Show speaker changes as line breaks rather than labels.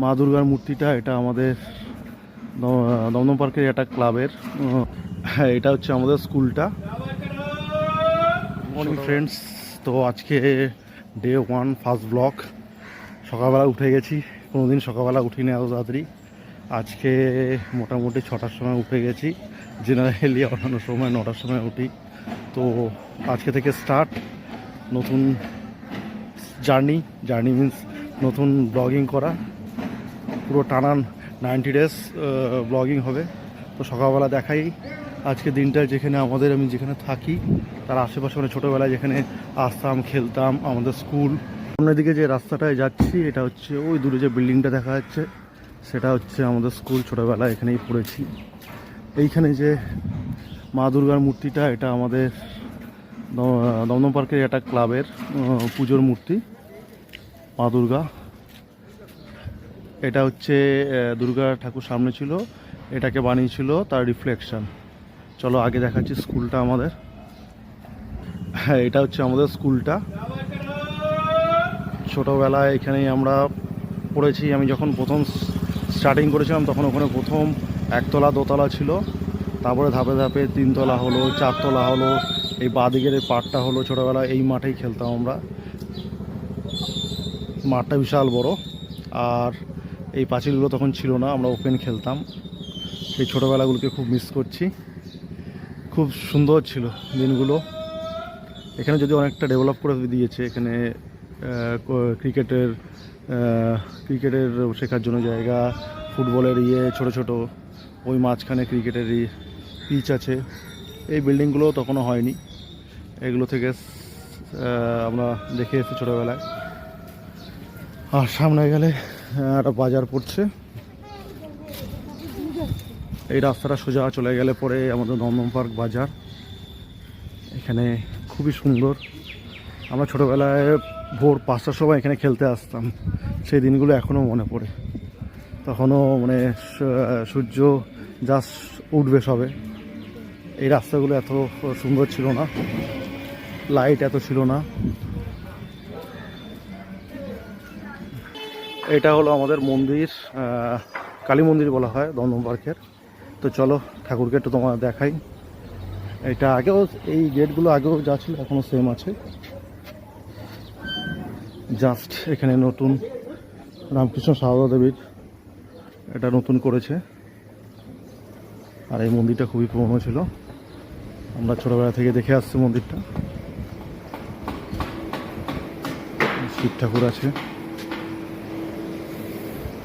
মা দুর্গার মূর্তিটা, এটা আমাদের দমদম পার্কের একটা ক্লাবের। হ্যাঁ, এটা হচ্ছে আমাদের স্কুলটা। মর্নিং ফ্রেন্ডস, তো আজকে ডে 1 ফার্স্ট ব্লগ। সকালবেলা উঠে গেছি, কোনোদিন সকালবেলা উঠিনি এত তাড়াতাড়ি। আজকে মোটামুটি 6টার সময় উঠে গেছি। জেনারেলি অন্যান্য সময় 9টার সময় উঠি। তো আজকে থেকে স্টার্ট নতুন জার্নি মিন্স নতুন ব্লগিং করা। পুরো টানা 90 ডেজ ব্লগিং হবে। তো সকালবেলা দেখাই আজকে দিনটা, যেখানে আমি যেখানে থাকি তার আশেপাশে, মানে ছোটোবেলায় যেখানে আসতাম, খেলতাম, আমাদের স্কুল। সামনের দিকে যে রাস্তাটায় যাচ্ছি, এটা হচ্ছে ওই দূরে যে বিল্ডিংটা দেখা যাচ্ছে, সেটা হচ্ছে আমাদের স্কুল। ছোটোবেলায় এখানেই পড়েছি। এইখানে যে মা দুর্গার মূর্তিটা, এটা আমাদের দমদম পার্কের একটা ক্লাবের পুজোর মূর্তি মা দুর্গা। এটা হচ্ছে দুর্গা ঠাকুর সামনে ছিল, এটাকে বানিয়েছিল তার রিফ্লেকশন। চলো আগে দেখাচ্ছি স্কুলটা আমাদের। হ্যাঁ, এটা হচ্ছে আমাদের স্কুলটা। ছোটোবেলায় এখানেই আমরা পড়েছি। আমি যখন প্রথম স্টার্টিং করেছিলাম তখন ওখানে প্রথম একতলা দোতলা ছিল, তারপরে ধাপে ধাপে 3তলা হলো, 4তলা হলো, এই বাঁদিকের এই পার্টটা হলো। ছোটোবেলায় এই মাঠেই খেলতাম আমরা। মাঠটা বিশাল বড়, আর এই পাঁচিলগুলো তখন ছিল না, আমরা ওপেন খেলতাম। সেই ছোটোবেলাগুলোকে খুব মিস করছি। খুব সুন্দর ছিল দিনগুলো। এখানে যদি অনেকটা ডেভেলপ করে দিয়েছে, এখানে ক্রিকেটের শেখার জন্য জায়গা, ফুটবলের ছোট ছোট, ওই মাঝখানে ক্রিকেটের পিচ আছে। এই বিল্ডিংগুলো তখনও হয়নি। এগুলো থেকে আমরা দেখে এসেছি ছোটোবেলায়। আর সামনে গেলে একটা বাজার পড়ছে। এই রাস্তাটা সোজা চলে গেলে পরে আমাদের দমদম পার্ক বাজার। এখানে খুবই সুন্দর। আমরা ছোটোবেলায় ভোর 5টার সময় এখানে খেলতে আসতাম। সেই দিনগুলো এখনও মনে পড়ে। তখনও মানে সূর্য জাস্ট উঠবে সবে। এই রাস্তাগুলো এত সুন্দর ছিল না, লাইট এত ছিল না। এটা হলো আমাদের মন্দির, কালী মন্দির বলা হয় দমদম পার্কের। তো চলো ঠাকুরকে একটু তোমার দেখাই। এটা আগেও, এই গেটগুলো আগেও যা ছিল এখনও সেম আছে। জাস্ট এখানে নতুন রামকৃষ্ণ সারদা দেবীর এটা নতুন করেছে। আর এই মন্দিরটা খুবই পুরনো ছিল, আমরা ছোটোবেলা থেকে দেখে আসছি মন্দিরটা। শিব ঠাকুর আছে।